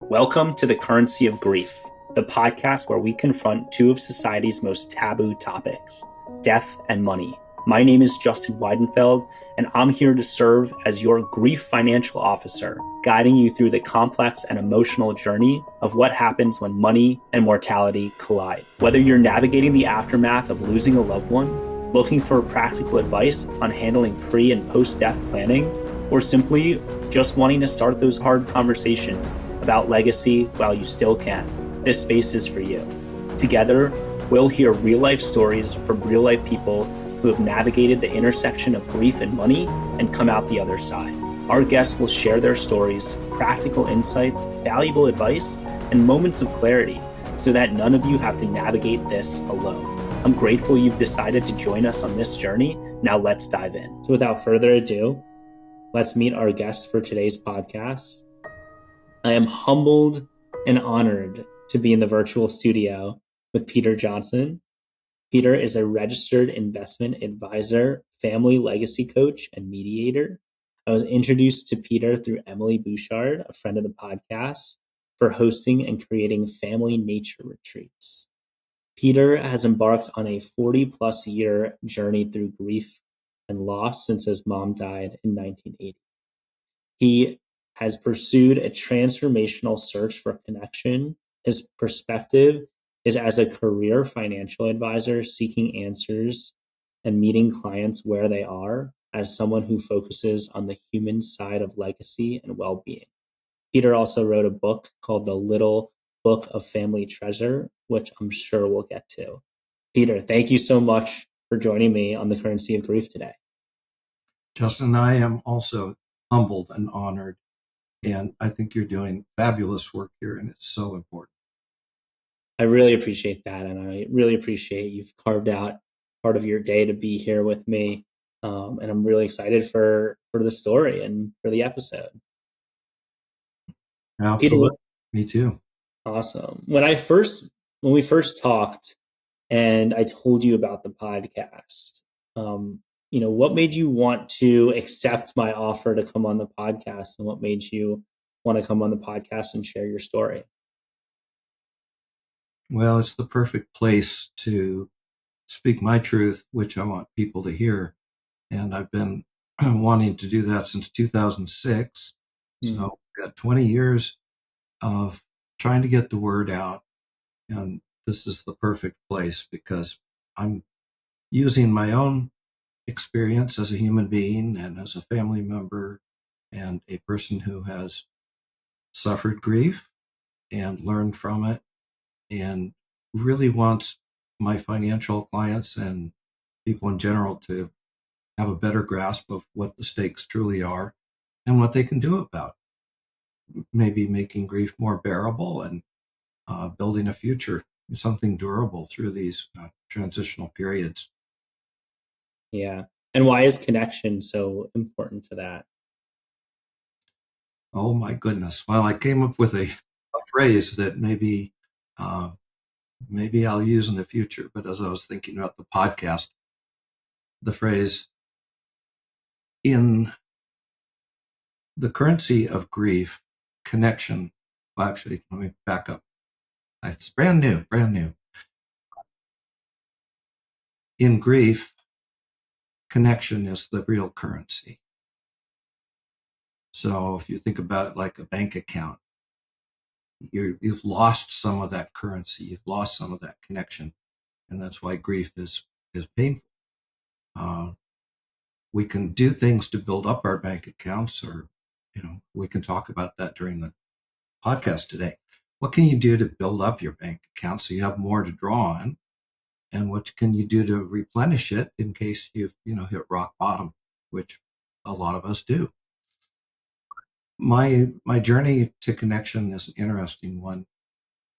Welcome to The Currency of Grief, the podcast where we confront two of society's most taboo topics, death and money. My name is Justin Weidenfeld, and I'm here to serve as your grief financial officer, guiding you through the complex and emotional journey of what happens when money and mortality collide. Whether you're navigating the aftermath of losing a loved one, looking for practical advice on handling pre- and post-death planning, or simply just wanting to start those hard conversations about legacy while you still can, this space is for you. Together, we'll hear real-life stories from real-life people who have navigated the intersection of grief and money and come out the other side. Our guests will share their stories, practical insights, valuable advice, and moments of clarity so that none of you have to navigate this alone. I'm grateful you've decided to join us on this journey. Now let's dive in. So without further ado, let's meet our guests for today's podcast. I am humbled and honored to be in the virtual studio with Peter Johnson. Peter is a registered investment advisor, family legacy coach, and mediator. I was introduced to Peter through Emily Bouchard, a friend of the podcast, for hosting and creating family nature retreats. Peter has embarked on a 40-plus year journey through grief and loss since his mom died in 1980. He has pursued a transformational search for connection. His perspective is as a career financial advisor seeking answers and meeting clients where they are, as someone who focuses on the human side of legacy and well-being. Peter also wrote a book called The Little Book of Family Treasure, which I'm sure we'll get to. Peter, thank you so much for joining me on The Currency of Grief today. Justin, I am also humbled and honored, and I think you're doing fabulous work here, and it's so important. I really appreciate that, and I really appreciate you've carved out part of your day to be here with me, and I'm really excited for the story and for the episode. Peter, Absolutely. Me too. awesome. When we first talked, and I told you about the podcast, what made you want to accept my offer to come on the podcast, and what made you want to come on the podcast and share your story? Well, it's the perfect place to speak my truth, which I want people to hear. And I've been wanting to do that since 2006. So I've got 20 years of trying to get the word out. And this is the perfect place because I'm using my own experience as a human being and as a family member and a person who has suffered grief and learned from it and really wants my financial clients and people in general to have a better grasp of what the stakes truly are and what they can do about it. Maybe making grief more bearable and building a future, something durable through these transitional periods. Yeah. And why is connection so important to that? Oh my goodness. Well, I came up with a phrase that maybe I'll use in the future, but as I was thinking about the podcast, the phrase, in the currency of grief, connection. Well, actually, let me back up. It's brand new. In grief, connection is the real currency. So if you think about it like a bank account, you've lost some of that currency. You've lost some of that connection. And that's why grief is painful. We can do things to build up our bank accounts, or, we can talk about that during the podcast today. What can you do to build up your bank account so you have more to draw on? And what can you do to replenish it in case you've, hit rock bottom, which a lot of us do. My journey to connection is an interesting one.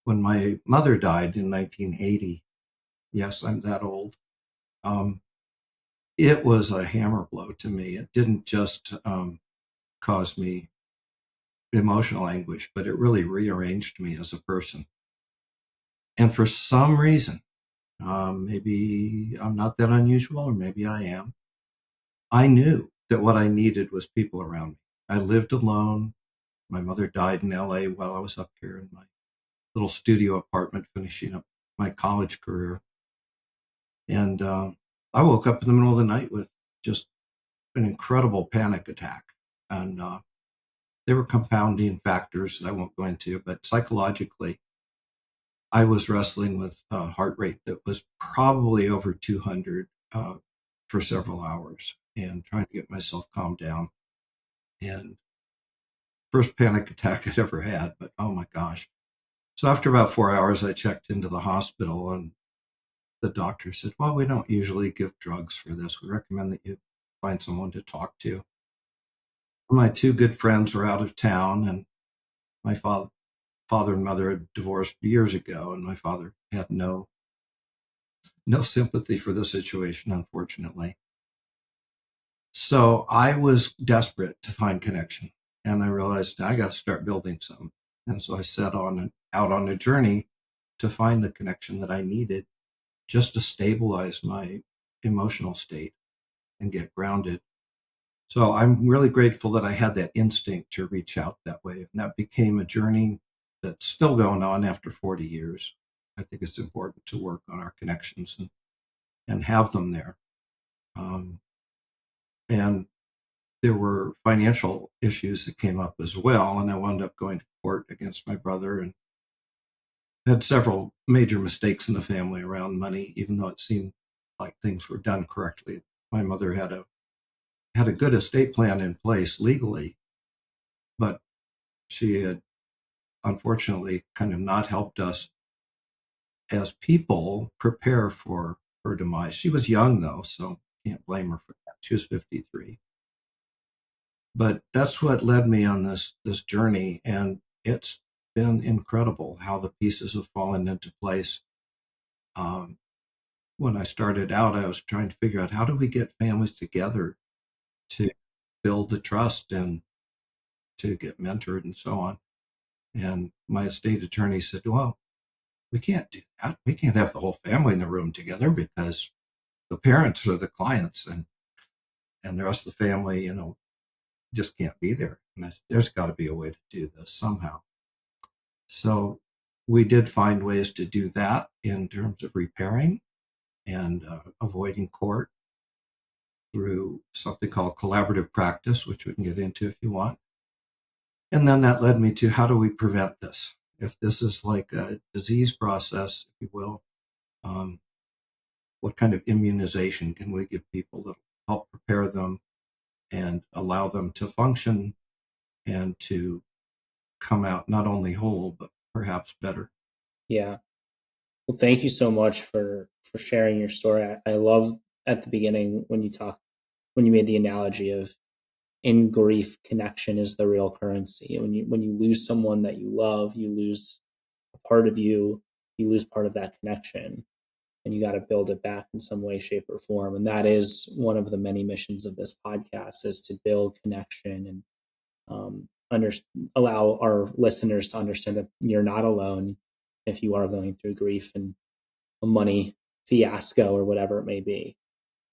When my mother died in 1980, yes, I'm that old. It was a hammer blow to me. It didn't just cause me emotional anguish, but it really rearranged me as a person. And for some reason, maybe I'm not that unusual, or maybe I am, I knew that what I needed was people around me. I lived alone. My mother died in LA while I was up here in my little studio apartment finishing up my college career. And I woke up in the middle of the night with just an incredible panic attack. And there were compounding factors that I won't go into, but psychologically, I was wrestling with a heart rate that was probably over 200 for several hours and trying to get myself calmed down. And first panic attack I'd ever had, but oh my gosh. So after about 4 hours, I checked into the hospital and the doctor said, well, we don't usually give drugs for this. We recommend that you find someone to talk to. My two good friends were out of town, and my father and mother had divorced years ago, and my father had no sympathy for the situation, unfortunately. So I was desperate to find connection, and I realized I got to start building some. And so I set out on a journey to find the connection that I needed just to stabilize my emotional state and get grounded. So I'm really grateful that I had that instinct to reach out that way. And that became a journey that's still going on after 40 years. I think it's important to work on our connections and have them there. And there were financial issues that came up as well. And I wound up going to court against my brother and had several major mistakes in the family around money, even though it seemed like things were done correctly. My mother had a good estate plan in place legally, but she had unfortunately kind of not helped us as people prepare for her demise. She was young though, so can't blame her for that. She was 53. But that's what led me on this journey, and it's been incredible how the pieces have fallen into place. When I started out, I was trying to figure out how do we get families together to build the trust and to get mentored and so on. And my estate attorney said, well, we can't do that. We can't have the whole family in the room together because the parents are the clients and the rest of the family, just can't be there. And I said, there's got to be a way to do this somehow. So we did find ways to do that in terms of repairing and avoiding court through something called collaborative practice, which we can get into if you want. And then that led me to how do we prevent this? If this is like a disease process, if you will, what kind of immunization can we give people that help prepare them and allow them to function and to come out not only whole, but perhaps better? Yeah. Well, thank you so much for sharing your story. I love at the beginning when you made the analogy of in grief, connection is the real currency. When you lose someone that you love, you lose a part of you lose part of that connection, and you got to build it back in some way, shape, or form. And that is one of the many missions of this podcast, is to build connection and under, allow our listeners to understand that you're not alone if you are going through grief and a money fiasco or whatever it may be.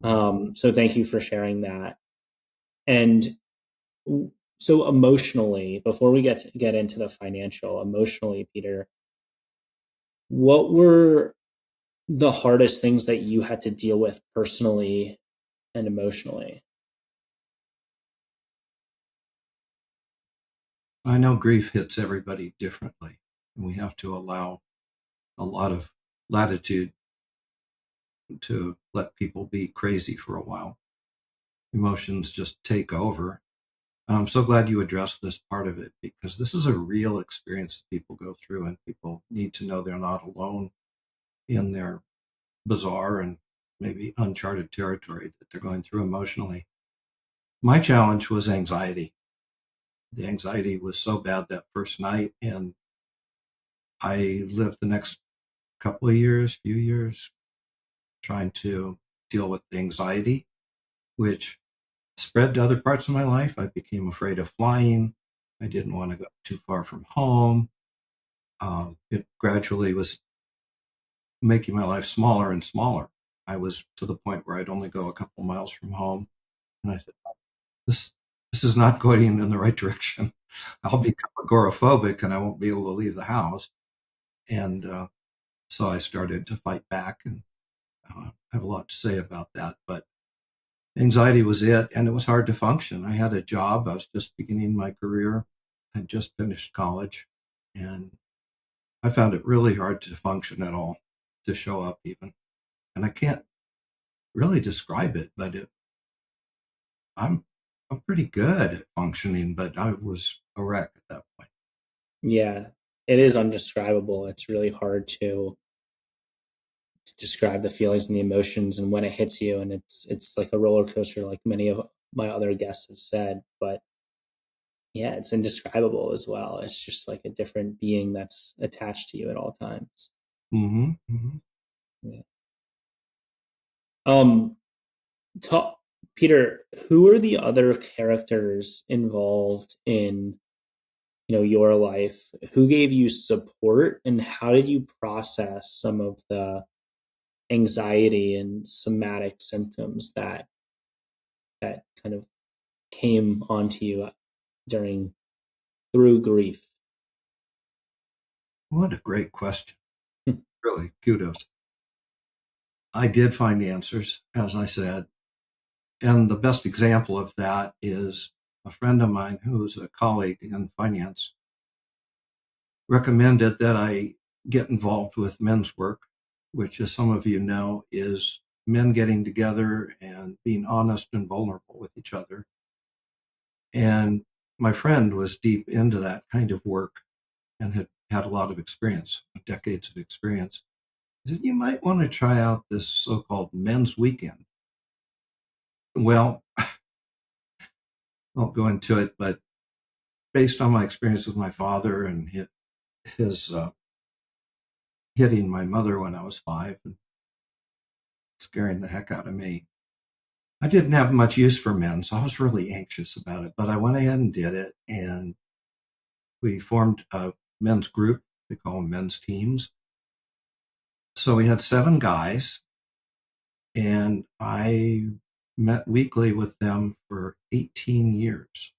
So thank you for sharing that. And so emotionally, before we get into the financial, emotionally, Peter, what were the hardest things that you had to deal with personally and emotionally? I know grief hits everybody differently, and we have to allow a lot of latitude to let people be crazy for a while. Emotions just take over. I'm so glad you addressed this part of it, because this is a real experience that people go through, and people need to know they're not alone in their bizarre and maybe uncharted territory that they're going through emotionally. My challenge was anxiety. The anxiety was so bad that first night, and I lived the next few years, trying to deal with anxiety, which spread to other parts of my life. I became afraid of flying. I didn't want to go too far from home. It gradually was making my life smaller and smaller. I was to the point where I'd only go a couple miles from home. And I said, this is not going in the right direction. I'll become agoraphobic and I won't be able to leave the house. And so I started to fight back, and I have a lot to say about that. But anxiety was it, and it was hard to function. I had a job. I was just beginning my career. I'd just finished college, and I found it really hard to function at all, to show up even. And I can't really describe it, but I'm I'm pretty good at functioning, but I was a wreck at that point. Yeah, it is undescribable. It's really hard to describe the feelings and the emotions and when it hits you, and it's like a roller coaster, like many of my other guests have said. But yeah, it's indescribable as well. It's just like a different being that's attached to you at all times. Mm-hmm, mm-hmm. Yeah. Um, ta- Peter, who are the other characters involved in your life? Who gave you support, and how did you process some of the anxiety and somatic symptoms that kind of came onto you during through grief? What a great question. Really, kudos. I did find answers, as I said. And the best example of that is a friend of mine who's a colleague in finance recommended that I get involved with men's work, which, as some of you know, is men getting together and being honest and vulnerable with each other. And my friend was deep into that kind of work and had had a lot of experience, decades of experience. He said, you might want to try out this so-called men's weekend. Well, I won't go into it, but based on my experience with my father and his hitting my mother when I was 5 and scaring the heck out of me, I didn't have much use for men, so I was really anxious about it. But I went ahead and did it, and we formed a men's group. They call them men's teams. So we had 7 guys, and I met weekly with them for 18 years.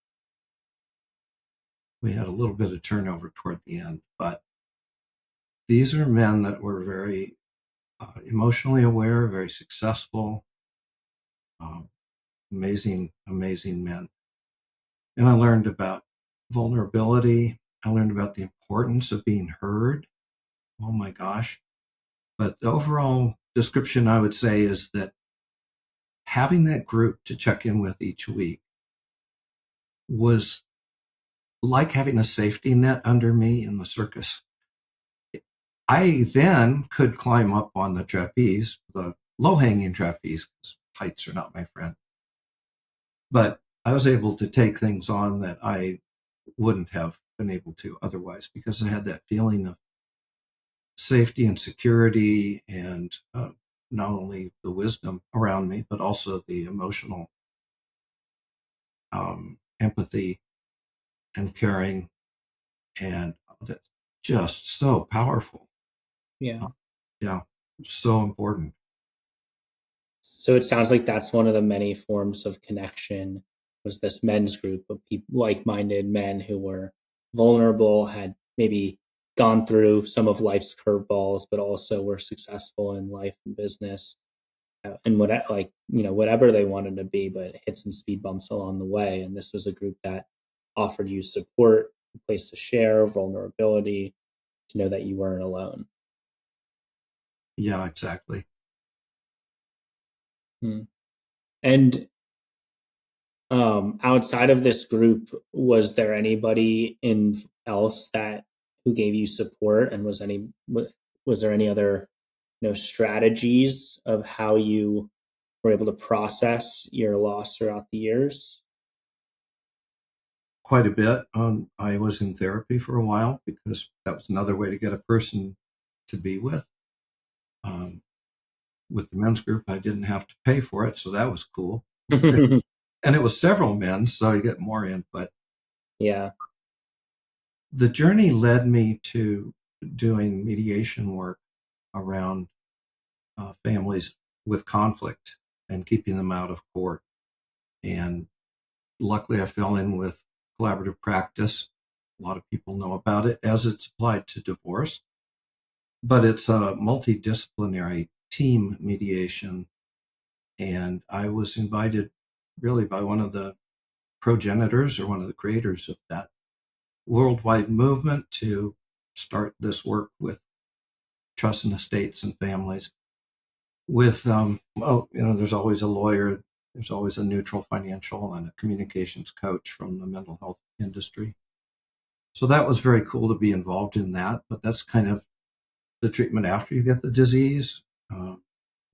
We had a little bit of turnover toward the end, but these are men that were very emotionally aware, very successful, um, amazing, amazing men. And I learned about vulnerability. I learned about the importance of being heard. Oh my gosh. But the overall description I would say is that having that group to check in with each week was like having a safety net under me in the circus. I then could climb up on the trapeze, the low hanging trapeze, because heights are not my friend. But I was able to take things on that I wouldn't have been able to otherwise, because I had that feeling of safety and security, and not only the wisdom around me, but also the emotional empathy and caring, and that's just so powerful. Yeah. Uh, yeah, so important. So it sounds like that's one of the many forms of connection, was this men's group of people, like-minded men who were vulnerable, had maybe gone through some of life's curveballs, but also were successful in life and business, and whatever they wanted to be, but hit some speed bumps along the way. And this was a group that offered you support, a place to share, vulnerability, to know that you weren't alone. Yeah, exactly. Hmm. And outside of this group, was there anybody in else that who gave you support, and was there any other strategies of how you were able to process your loss throughout the years? Quite a bit. I was in therapy for a while because that was another way to get a person to be with. Um, with the men's group, I didn't have to pay for it, so that was cool. And it was several men, so you get more input. Yeah. The journey led me to doing mediation work around families with conflict and keeping them out of court. And luckily, I fell in with collaborative practice. A lot of people know about it as it's applied to divorce, but it's a multidisciplinary team mediation. And I was invited really by one of the progenitors or one of the creators of that worldwide movement to start this work with trust and estates and families. With, there's always a lawyer, there's always a neutral financial and a communications coach from the mental health industry. So that was very cool to be involved in that, but that's kind of the treatment after you get the disease.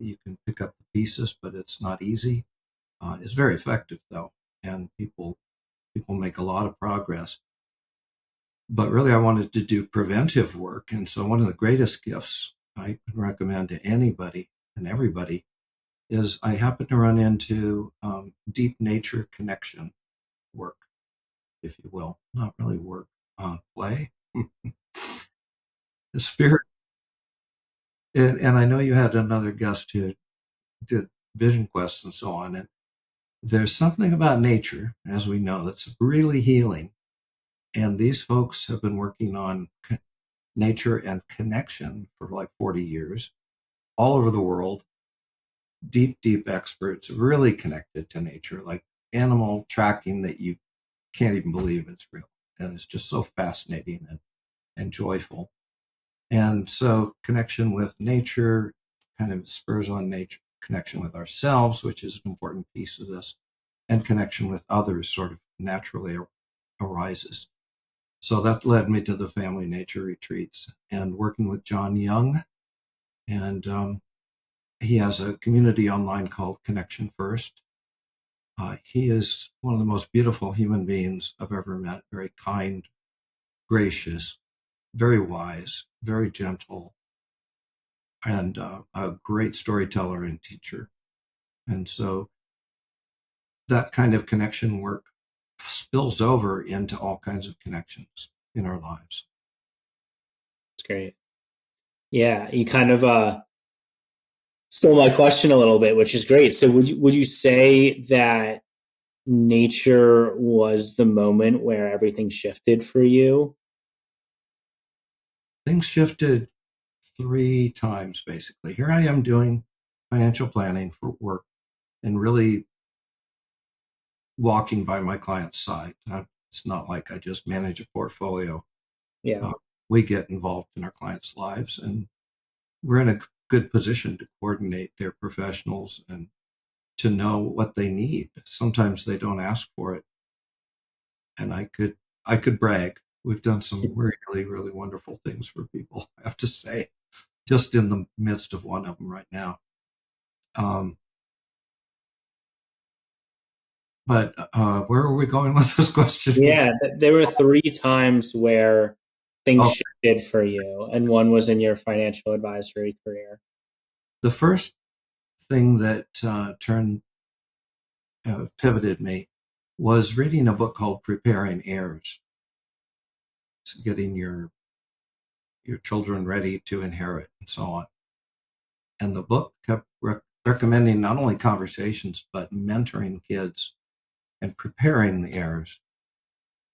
You can pick up the pieces, but it's not easy. It's very effective though, and people make a lot of progress. But really, I wanted to do preventive work, and so one of the greatest gifts I can recommend to anybody and everybody is I happen to run into deep nature connection work, if you will, not really work, play. The spirit, and I know you had another guest who did vision quests and so on, and there's something about nature, as we know, that's really healing. And these folks have been working on nature and connection for like 40 years, all over the world. Deep experts, really connected to nature, like animal tracking that you can't even believe it's real. And it's just so fascinating and joyful. And so connection with nature kind of spurs on nature, connection with ourselves, which is an important piece of this, and connection with others sort of naturally arises. So that led me to the family nature retreats and working with John Young. And he has a community online called Connection First. He is one of the most beautiful human beings I've ever met, very kind, gracious, very wise, very gentle, and a great storyteller and teacher. And so that kind of connection work spills over into all kinds of connections in our lives. That's great. Yeah, you kind of stole my question a little bit, which is great. So would you say that nature was the moment where everything shifted for you? Things shifted 3 times, basically. Here I am doing financial planning for work and really walking by my client's side. It's not like I just manage a portfolio. Yeah. We get involved in our clients' lives, and we're in a good position to coordinate their professionals and to know what they need. Sometimes they don't ask for it, and I could brag. We've done some really, really wonderful things for people, I have to say, just in the midst of one of them right now. But where are we going with this question? Yeah, there were 3 times where things Oh, shifted for you, and one was in your financial advisory career. the first thing that pivoted me was reading a book called Preparing Heirs. It's getting your children ready to inherit and so on. And the book kept recommending not only conversations, but mentoring kids and preparing the heirs.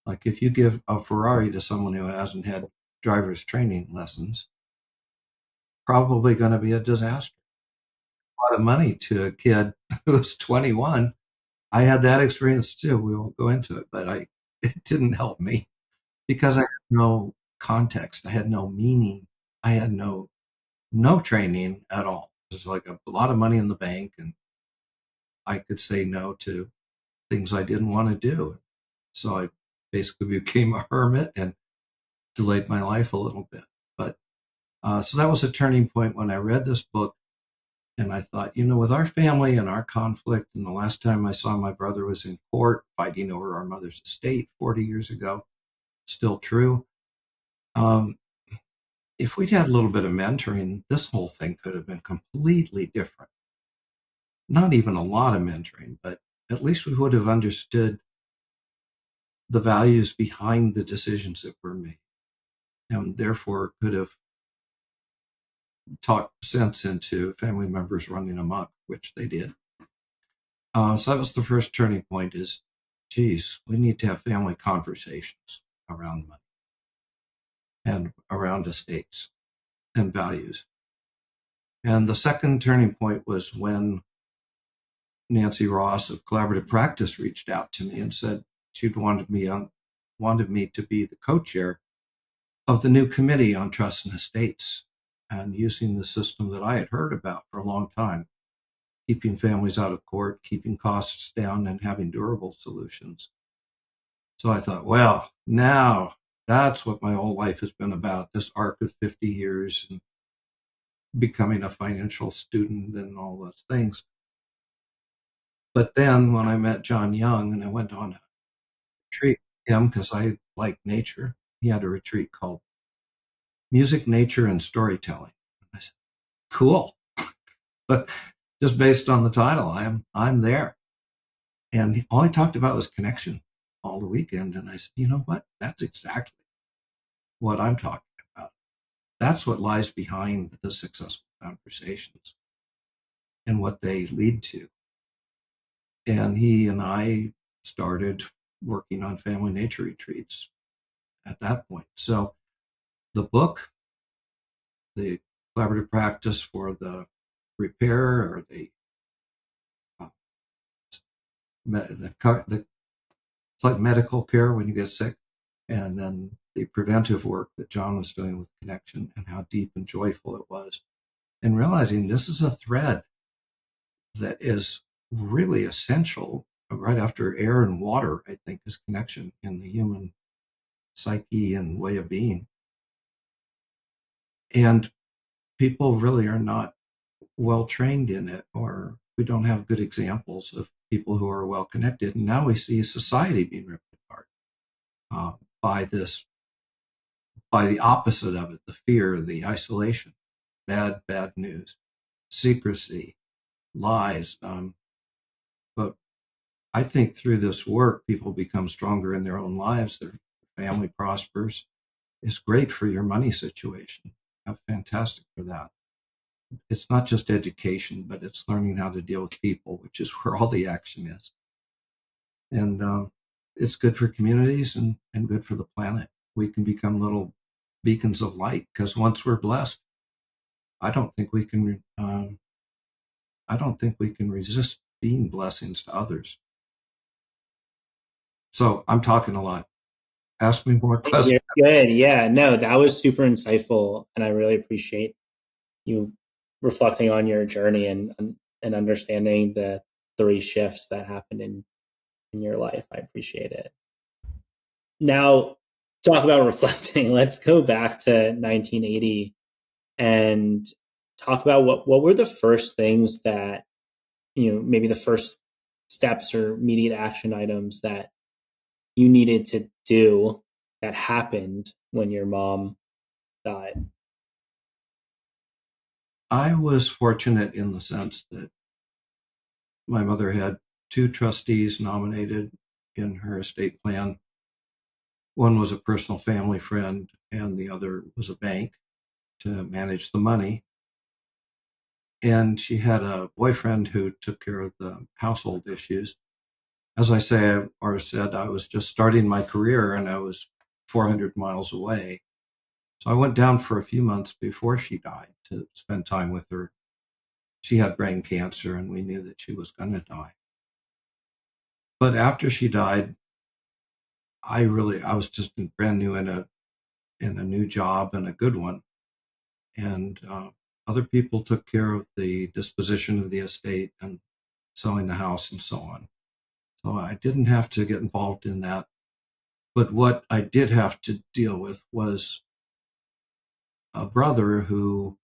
Like if you give a Ferrari to someone who hasn't had driver's training lessons, probably going to be a disaster. A lot of money to a kid who's 21. I had that experience too. We won't go into it, but it didn't help me because I had no context. I had no meaning. I had no training at all. It was like a lot of money in the bank, and I could say no to things I didn't want to do. So I basically became a hermit and delayed my life a little bit. But so that was a turning point when I read this book. And I thought, with our family and our conflict, and the last time I saw my brother was in court fighting over our mother's estate 40 years ago, still true. If we'd had a little bit of mentoring, this whole thing could have been completely different. Not even a lot of mentoring, but at least we would have understood the values behind the decisions that were made, and therefore could have talked sense into family members running amok, which they did. So that was the first turning point, is geez, we need to have family conversations around money and around estates and values. And the second turning point was when Nancy Ross of Collaborative Practice reached out to me and said she'd wanted me to be the co-chair of the new committee on trusts and estates, and using the system that I had heard about for a long time, keeping families out of court, keeping costs down, and having durable solutions. So I thought, well, now that's what my whole life has been about, this arc of 50 years and becoming a financial student and all those things. But then when I met John Young and I went on a retreat with him because I like nature, he had a retreat called Music, Nature, and Storytelling. I said, cool. But just based on the title, I'm there. And all he talked about was connection all the weekend. And I said, you know what? That's exactly what I'm talking about. That's what lies behind the successful conversations and what they lead to. And he and I started working on family nature retreats at that point. So the book, the collaborative practice for the repair or uh, the it's like medical care when you get sick, and then the preventive work that John was doing with connection and how deep and joyful it was, and realizing this is a thread that is really essential right after air and water, I think, is connection in the human psyche and way of being. And people really are not well trained in it, or we don't have good examples of people who are well connected. And now we see society being ripped apart by the opposite of it, the fear, the isolation, bad news, secrecy, lies. But I think through this work, people become stronger in their own lives. Their family prospers. It's great for your money situation. Fantastic for that. It's not just education, but it's learning how to deal with people, which is where all the action is. And it's good for communities and good for the planet. We can become little beacons of light because once we're blessed, I don't think we can. I don't think we can resist being blessings to others. So I'm talking a lot. Ask me more questions. You're good. Yeah, no, that was super insightful, and I really appreciate you reflecting on your journey and understanding the three shifts that happened in your life. I appreciate it. Now, talk about reflecting. Let's go back to 1980 and talk about what were the first things that, maybe the first steps or immediate action items that you needed to do that happened when your mom died. I was fortunate in the sense that my mother had two trustees nominated in her estate plan. One was a personal family friend, and the other was a bank to manage the money. And she had a boyfriend who took care of the household issues. As I said, I was just starting my career and I was 400 miles away. So I went down for a few months before she died to spend time with her. She had brain cancer and we knew that she was going to die. But after she died, I was just brand new in a new job and a good one. And other people took care of the disposition of the estate and selling the house and so on. So I didn't have to get involved in that. But what I did have to deal with was a brother who,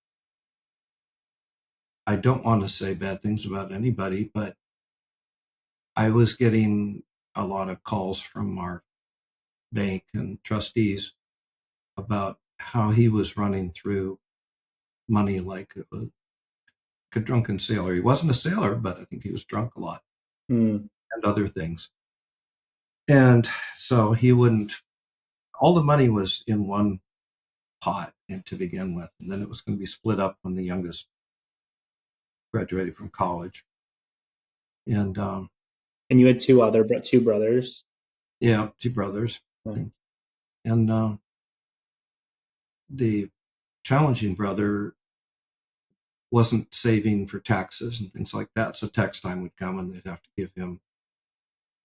I don't want to say bad things about anybody, but I was getting a lot of calls from our bank and trustees about how he was running through money like a drunken sailor. He wasn't a sailor, but I think he was drunk a lot and other things. And so he wouldn't, all the money was in one pot and to begin with, and then it was going to be split up when the youngest graduated from college. And And you had two brothers. Yeah, two brothers. Oh, And the challenging brother wasn't saving for taxes and things like that. So tax time would come and they'd have to give him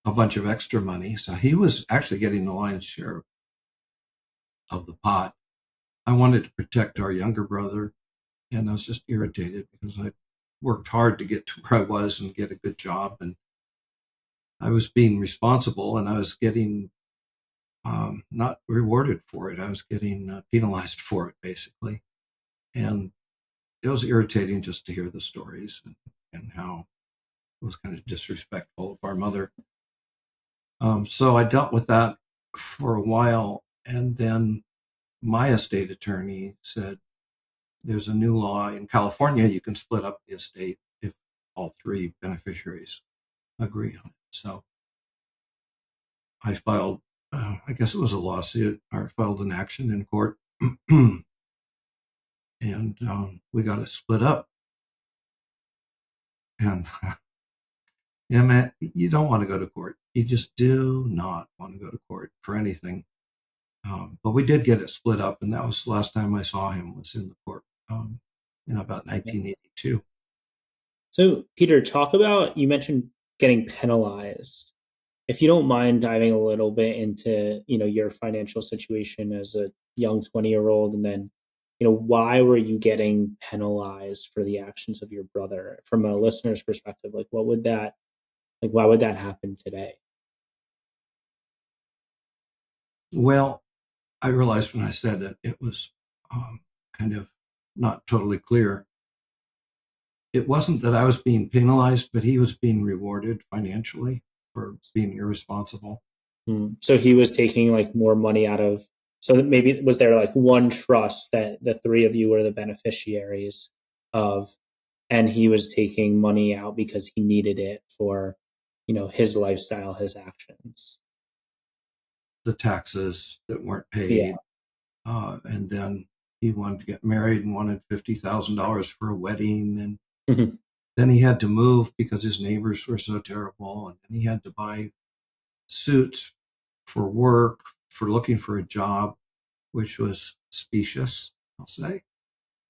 a bunch of extra money. So he was actually getting the lion's share of the pot. I wanted to protect our younger brother, and I was just irritated because I worked hard to get to where I was and get a good job, and I was being responsible, and I was getting not rewarded for it. I was getting penalized for it, basically, and it was irritating just to hear the stories and how it was kind of disrespectful of our mother. So I dealt with that for a while, and then my estate attorney said there's a new law in California, you can split up the estate if all three beneficiaries agree on it. So I filed, I guess it was a lawsuit, or filed an action in court, and we got it split up. And yeah, man, you don't want to go to court. You just do not want to go to court for anything. But we did get it split up, and that was the last time I saw him was in the court, about yeah. 1982. So, Peter, talk about you mentioned getting penalized. If you don't mind diving a little bit into, your financial situation as a young 20-year-old, and then, why were you getting penalized for the actions of your brother? From a listener's perspective, why would that happen today? Well, I realized when I said it, it was kind of not totally clear. It wasn't that I was being penalized, but he was being rewarded financially for being irresponsible. So he was taking like more money out of. So that maybe was there like one trust that the three of you were the beneficiaries of, and he was taking money out because he needed it for, his lifestyle, his actions. The taxes that weren't Yeah. paid, and then he wanted to get married and wanted $50,000 for a wedding, and Mhm. then he had to move because his neighbors were so terrible, and then he had to buy suits for work, for looking for a job, which was specious, I'll say.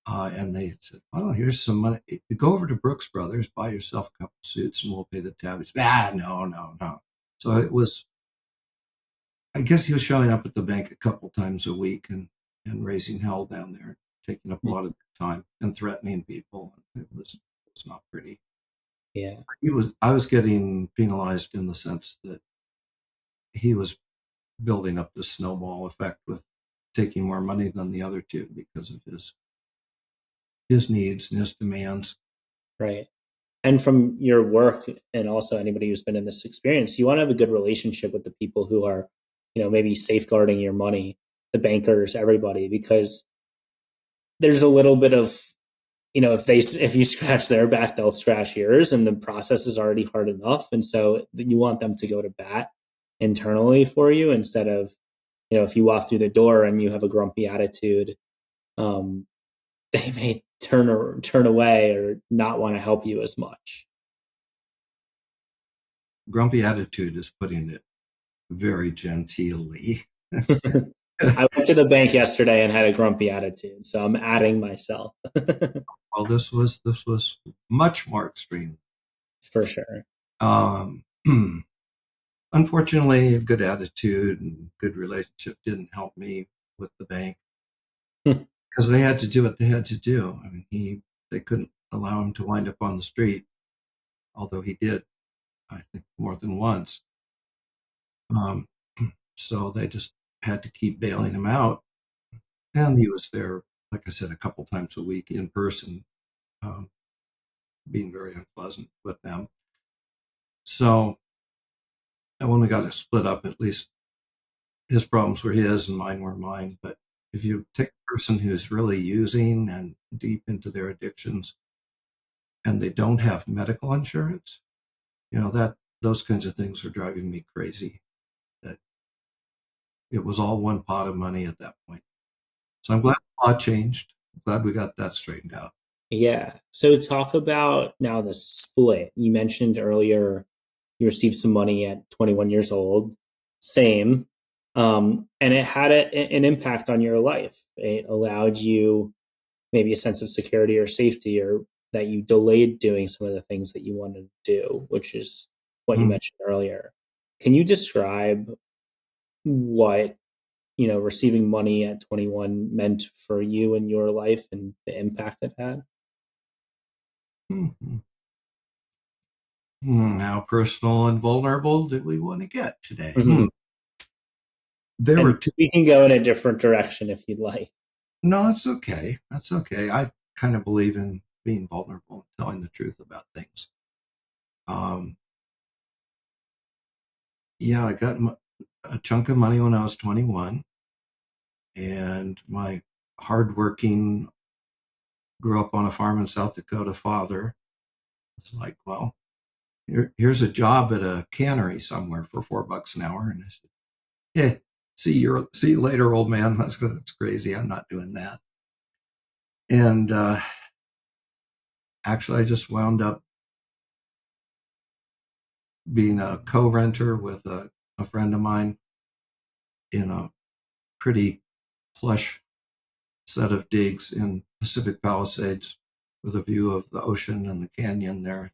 And they said, "Well, here's some money. Go over to Brooks Brothers, buy yourself a couple suits, and we'll pay the tab." He said, no, no, no. So it was. I guess he was showing up at the bank a couple times a week and raising hell down there, taking up a lot of time and threatening people. It was not pretty. Yeah. I was getting penalized in the sense that he was building up this snowball effect with taking more money than the other two because of his needs and his demands. Right. And from your work, and also anybody who's been in this experience, you want to have a good relationship with the people who are, maybe safeguarding your money, the bankers, everybody, because there's a little bit of, if you scratch their back, they'll scratch yours, and the process is already hard enough, and so you want them to go to bat internally for you instead of, if you walk through the door and you have a grumpy attitude, um, they may turn away or not want to help you as much. Grumpy attitude is putting it very genteelly. I went to the bank yesterday and had a grumpy attitude, so I'm adding myself. Well, this was much more extreme. For sure. Um, Unfortunately, a good attitude and good relationship didn't help me with the bank because they had to do what they had to do. I mean, they couldn't allow him to wind up on the street, although he did, I think, more than once. Um, so they just had to keep bailing him out, and he was there, like I said, a couple times a week in person, um, being very unpleasant with them. So and when we got it split up, at least his problems were his and mine were mine. But if you take a person who's really using and deep into their addictions and they don't have medical insurance, that those kinds of things are driving me crazy. That it was all one pot of money at that point. So I'm glad the law changed. I'm glad we got that straightened out. Yeah. So talk about now the split. You mentioned earlier you received some money at 21 years old. Same. And it had an impact on your life. It allowed you maybe a sense of security or safety, or that you delayed doing some of the things that you wanted to do, which is what you Mm. mentioned earlier. Can you describe what, receiving money at 21 meant for you in your life and the impact it had? Mhm. How personal and vulnerable do we want to get today? Mm-hmm. There were And two. we can go in a different direction if you'd like. No, that's okay. That's okay. I kind of believe in being vulnerable and telling the truth about things. Um, yeah, I got a chunk of money when I was 21, and my hardworking, grew up on a farm in South Dakota father was like, well, here's a job at a cannery somewhere for $4 an hour. And I said, yeah, see you later, old man. That's crazy. I'm not doing that. And actually, I just wound up being a co-renter with a friend of mine in a pretty plush set of digs in Pacific Palisades with a view of the ocean and the canyon there.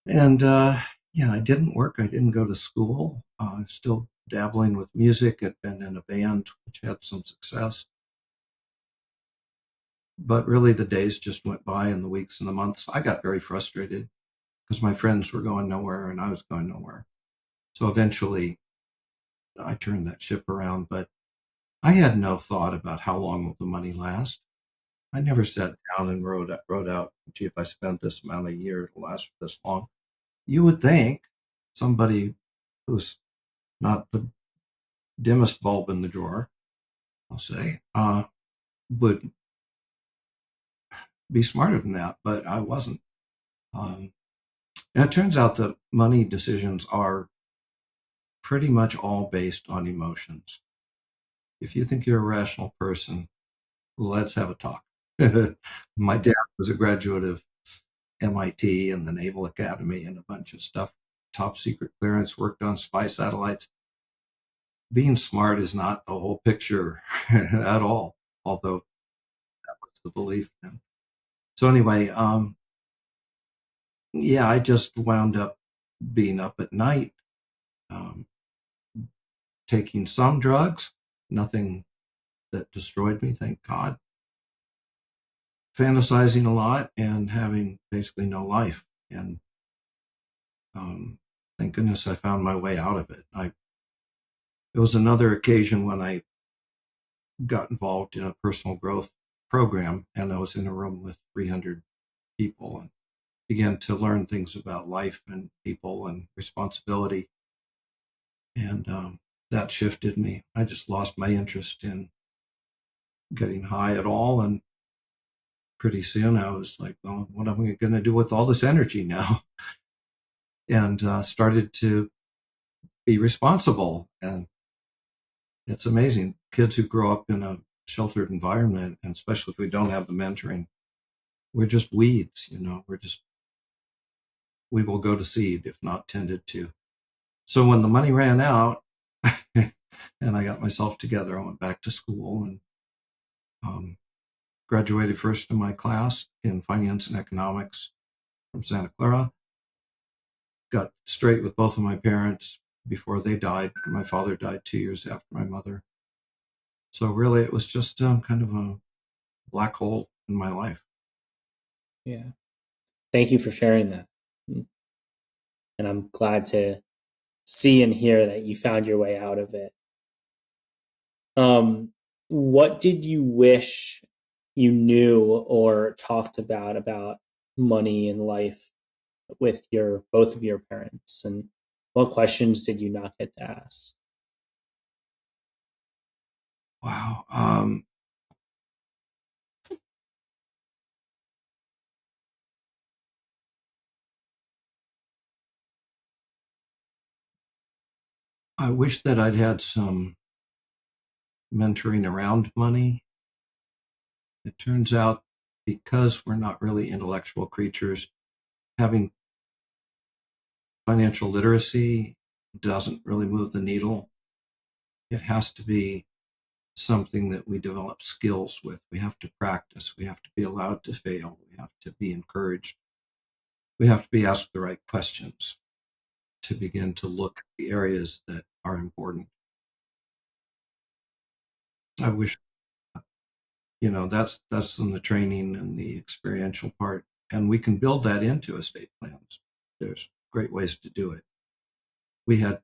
And yeah, I didn't work. I didn't go to school. Still dabbling with music. I'd been in a band which had some success. But really, the days just went by and the weeks and the months. I got very frustrated because my friends were going nowhere and I was going nowhere. So eventually, I turned that ship around. But I had no thought about how long will the money last. I never sat down and wrote out, gee, if I spent this amount a year, it'll last for this long. You would think somebody who's not the dimmest bulb in the drawer, I'll say, would be smarter than that, but I wasn't. And it turns out that money decisions are pretty much all based on emotions. If you think you're a rational person, let's have a talk. My dad was a graduate of MIT and the Naval Academy and a bunch of stuff, top secret clearance, worked on spy satellites. Being smart is not the whole picture at all, although that was the belief then. So anyway, yeah, I just wound up being up at night, um, taking some drugs, nothing that destroyed me, thank God, fantasizing a lot and having basically no life. And thank goodness I found my way out of it. It was another occasion when I got involved in a personal growth program, and I was in a room with 300 people and began to learn things about life and people and responsibility. And that shifted me. I just lost my interest in getting high at all. And pretty soon I was like, well, what am I going to do with all this energy now? And started to be responsible. And it's amazing. Kids who grow up in a sheltered environment, and especially if we don't have the mentoring, we're just weeds, we will go to seed if not tended to. So when the money ran out and I got myself together, I went back to school and um, graduated first in my class in finance and economics from Santa Clara. Got straight with both of my parents before they died. My father died 2 years after my mother. So really, it was just kind of a black hole in my life. Yeah. Thank you for sharing that. And I'm glad to see and hear that you found your way out of it. What did you wish you knew or talked about money and life with your both of your parents, and what questions did you not get to ask? Wow. I wish that I'd had some mentoring around money. It turns out because we're not really intellectual creatures, having financial literacy doesn't really move the needle. It has to be something that we develop skills with. We have to practice. We have to be allowed to fail. We have to be encouraged. We have to be asked the right questions to begin to look at the areas that are important. I wish, that's in the training and the experiential part, and we can build that into estate plans. There's great ways to do it. We had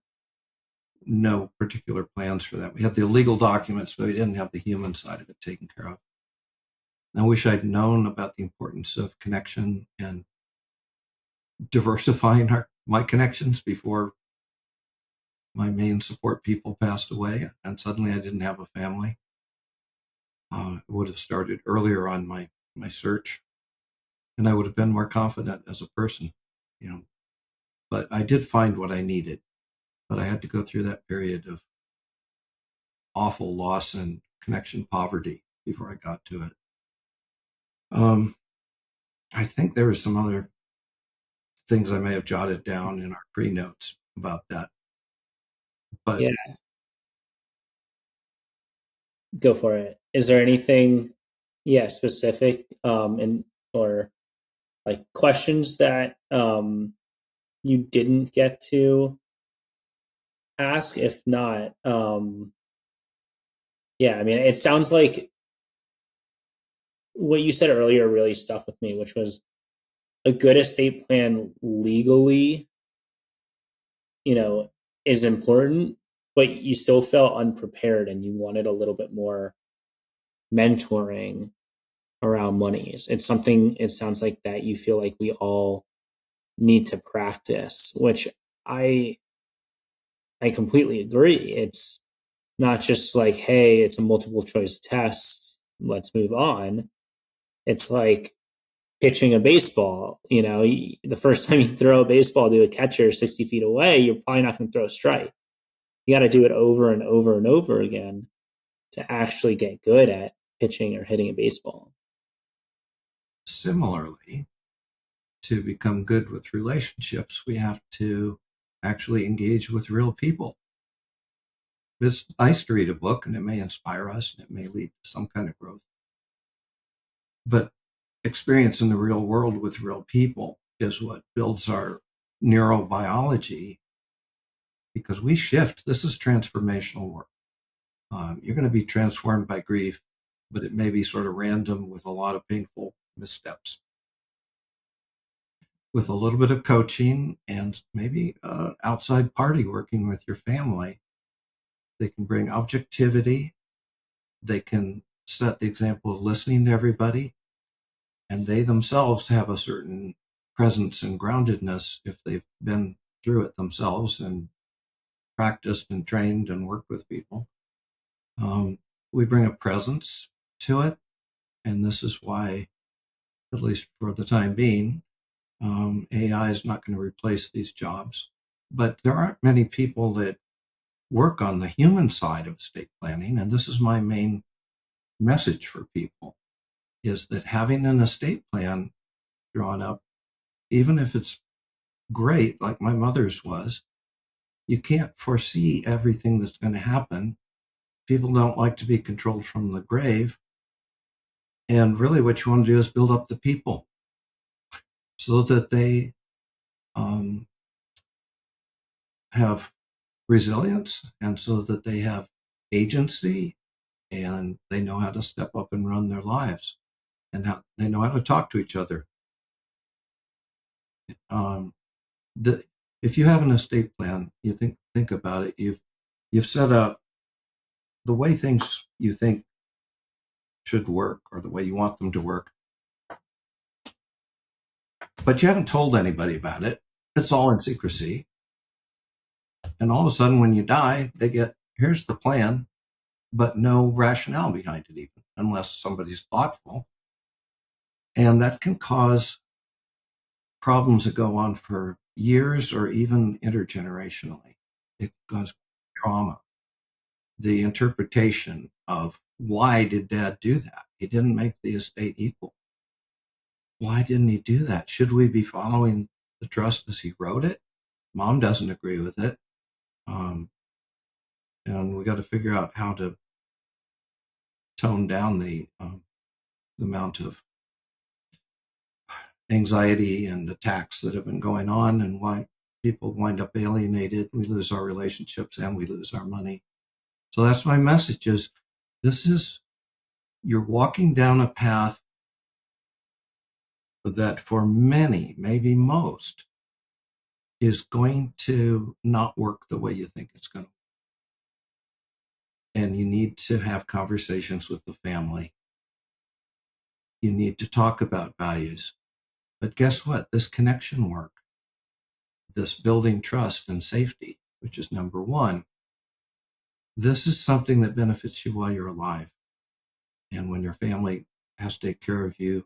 no particular plans for that. We had the legal documents, but we didn't have the human side of it taken care of. I wish I'd known about the importance of connection and diversifying my connections before my main support people passed away, and suddenly I didn't have a family. It would have started earlier on my search, and I would have been more confident as a person, But I did find what I needed, but I had to go through that period of awful loss and connection poverty before I got to it. I think there were some other things I may have jotted down in our pre-notes about that. But Yeah, go for it. Is there anything, specific, and or like questions that you didn't get to ask? If not, I mean, it sounds like what you said earlier really stuck with me, which was a good estate plan legally, is important, but you still felt unprepared and you wanted a little bit more mentoring around monies. It's something, it sounds like, that you feel like we all need to practice, which I I completely agree. It's not just like, hey, it's a multiple choice test, let's move on. It's like pitching a baseball. The first time you throw a baseball to a catcher 60 feet away, you're probably not going to throw a strike. You got to do it over and over and over again to actually get good at pitching or hitting a baseball. similarly, to become good with relationships, we have to actually engage with real people. It's nice to read a book, and it may inspire us, and it may lead to some kind of growth. But experience in the real world with real people is what builds our neurobiology, because we shift. This is transformational work. You're going to be transformed by grief, but it may be sort of random with a lot of painful missteps. With a little bit of coaching and maybe outside party working with your family, they can bring objectivity. They can set the example of listening to everybody, and they themselves have a certain presence and groundedness if they've been through it themselves and practiced and trained and worked with people. We bring a presence to it, and this is why, at least for the time being, AI is not going to replace these jobs. But there aren't many people that work on the human side of estate planning, and this is my main message for people, is that having an estate plan drawn up, even if it's great, like my mother's was, you can't foresee everything that's going to happen. People don't like to be controlled from the grave. And really what you want to do is build up the people so that they have resilience, and so that they have agency, and they know how to step up and run their lives, and they know how to talk to each other. If you have an estate plan, you think about it. You've set up the way things you think should work, or the way you want them to work, but you haven't told anybody about it. It's all in secrecy. And all of a sudden, when you die, they get, here's the plan, but no rationale behind it, even, unless somebody's thoughtful. And that can cause problems that go on for years or even intergenerationally. It causes trauma. The interpretation of, why did Dad do that? He didn't make the estate equal. Why didn't he do that? Should we be following the trust as he wrote it? Mom doesn't agree with it. And we got to figure out how to tone down the amount of anxiety and attacks that have been going on, and why people wind up alienated. We lose our relationships and we lose our money. So that's my message: is this is you're walking down a path that for many, maybe most, is going to not work the way you think it's going to. And you need to have conversations with the family. You need to talk about values. But guess what? This connection work, this building trust and safety, which is number one, this is something that benefits you while you're alive. And when your family has to take care of you,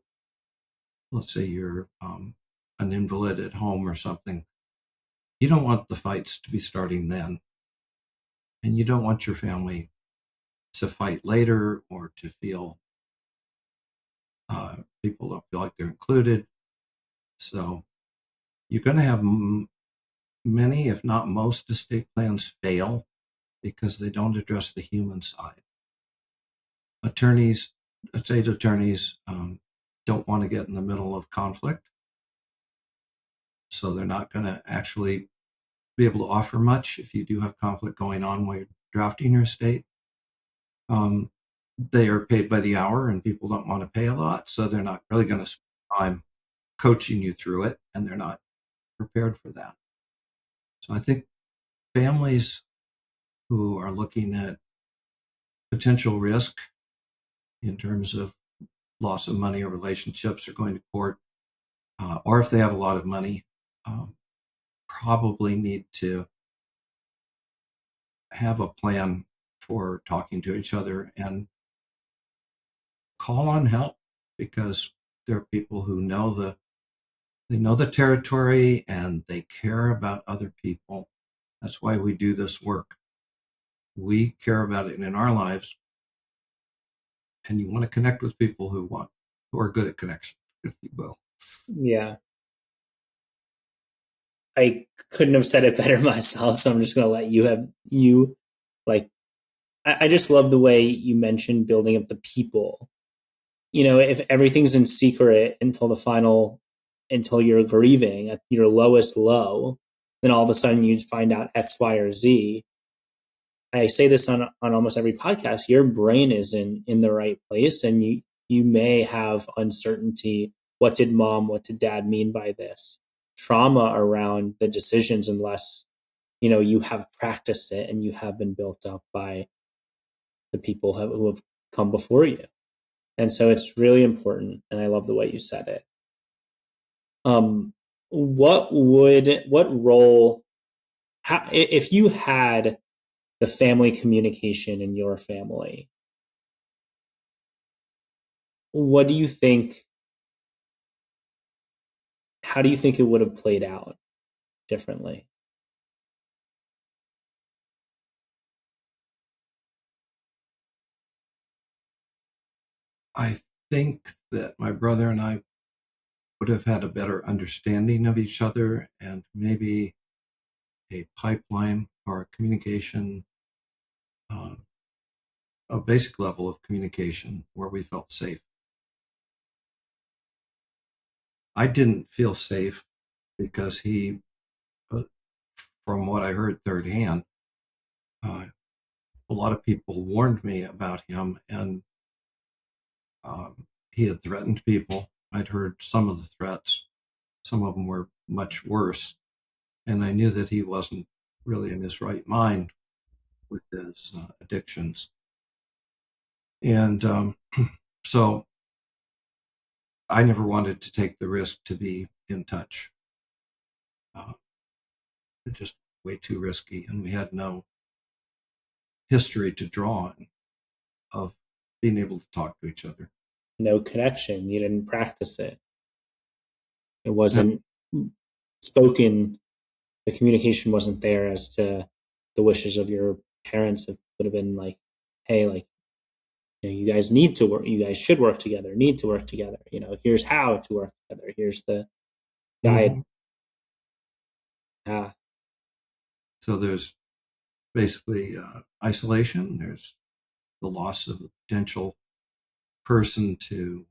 let's say you're an invalid at home or something, you don't want the fights to be starting then. And you don't want your family to fight later, or to feel people don't feel like they're included. So you're going to have many, if not most, estate plans fail because they don't address the human side. Estate attorneys don't want to get in the middle of conflict, so they're not going to actually be able to offer much if you do have conflict going on while you're drafting your estate. They are paid by the hour, and people don't want to pay a lot, so they're not really going to spend time coaching you through it, and they're not prepared for that. So I think families who are looking at potential risk in terms of loss of money or relationships, or going to court, or if they have a lot of money, probably need to have a plan for talking to each other and call on help, because there are people who know the territory and they care about other people. That's why we do this work. We care about it in our lives, and you want to connect with people who are good at connection, if you will. Yeah. I couldn't have said it better myself, so I'm just going to let you like, I just love the way you mentioned building up the people. If everything's in secret until you're grieving at your lowest low, then all of a sudden you find out X, Y, or Z. I say this on almost every podcast. Your brain is in the right place, and you may have uncertainty. What did dad mean by this? Trauma around the decisions, unless you have practiced it and you have been built up by the people who have come before you. And so it's really important, and I love the way you said it. What role, if you had the family communication in your family, what do you think, how do you think it would have played out differently? I think that my brother and I would have had a better understanding of each other, and maybe a pipeline or a communication, a basic level of communication where we felt safe. I didn't feel safe because he, from what I heard third hand, a lot of people warned me about him, and he had threatened people. I'd heard some of the threats. Some of them were much worse. And I knew that he wasn't really in his right mind with his addictions. And so I never wanted to take the risk to be in touch. It's just way too risky. And we had no history to draw on of being able to talk to each other. No connection. You didn't practice it. It Yeah. wasn't spoken. The communication wasn't there as to the wishes of your parents. It would have been like, hey, like, you guys need to work. You guys should work together. Need to work together. Here's how to work together. Here's the guide. Mm-hmm. Yeah. So there's basically isolation. There's the loss of a potential person to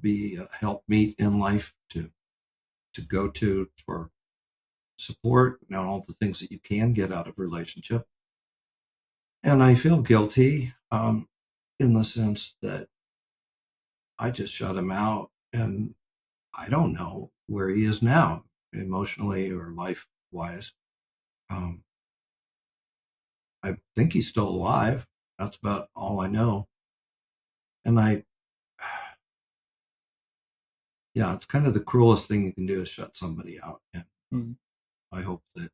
be a helpmeet in life, to go to for support, and all the things that you can get out of relationship. And I feel guilty in the sense that I just shut him out, and I don't know where he is now, emotionally or life wise. Um, I think he's still alive. That's about all I know. And yeah, it's kind of the cruelest thing you can do is shut somebody out. And Mm. I hope that,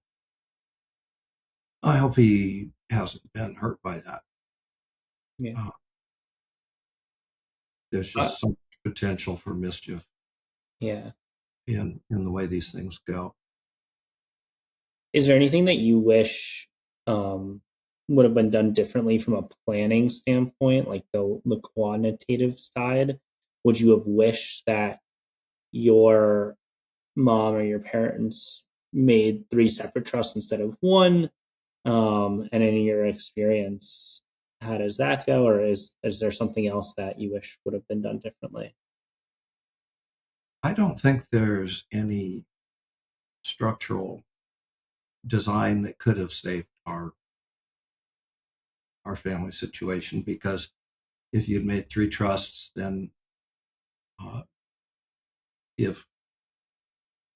I hope he hasn't been hurt by that. Yeah. Uh, there's Uh, just so much potential for mischief yeah. in the way these things go. Is there anything that you wish um, would have been done differently from a planning standpoint, like the quantitative side? Would you have wished that your mom or your parents made three separate trusts instead of one? And in your experience, how does that go? Or is there something else that you wish would have been done differently? I don't think there's any structural design that could have saved our family situation, because if you'd made three trusts, then uh, if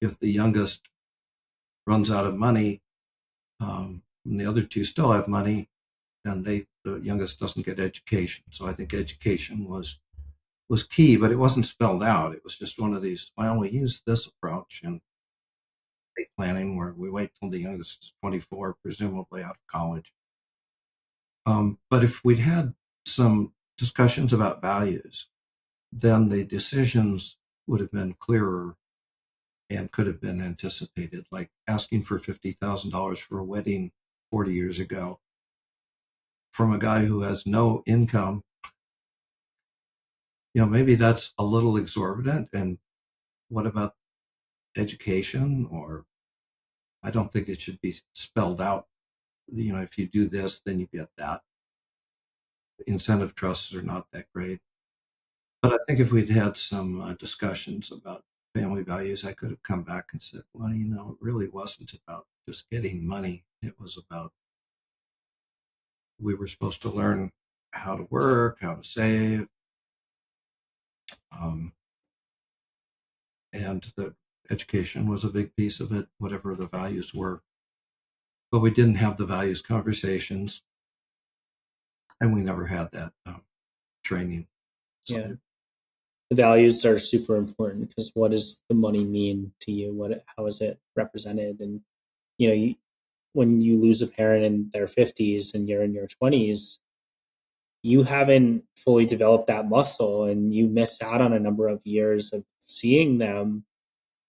the youngest runs out of money, and the other two still have money, then the youngest doesn't get education. So I think education was key, but it wasn't spelled out. It was just one of these, well, we use this approach in estate planning where we wait till the youngest is 24, presumably out of college. But if we'd had some discussions about values, then the decisions would have been clearer and could have been anticipated, like asking for $50,000 for a wedding 40 years ago from a guy who has no income. Maybe that's a little exorbitant. And what about education? Or I don't think it should be spelled out. If you do this, then you get that. Incentive trusts are not that great. But I think if we'd had some discussions about family values, I could have come back and said, well, it really wasn't about just getting money. It was about, we were supposed to learn how to work, how to save, um, and the education was a big piece of it, whatever the values were. But we didn't have the values conversations, and we never had that training. So Yeah. The values are super important because what does the money mean to you? How is it represented? And when you lose a parent in their 50s and you're in your 20s, you haven't fully developed that muscle and you miss out on a number of years of seeing them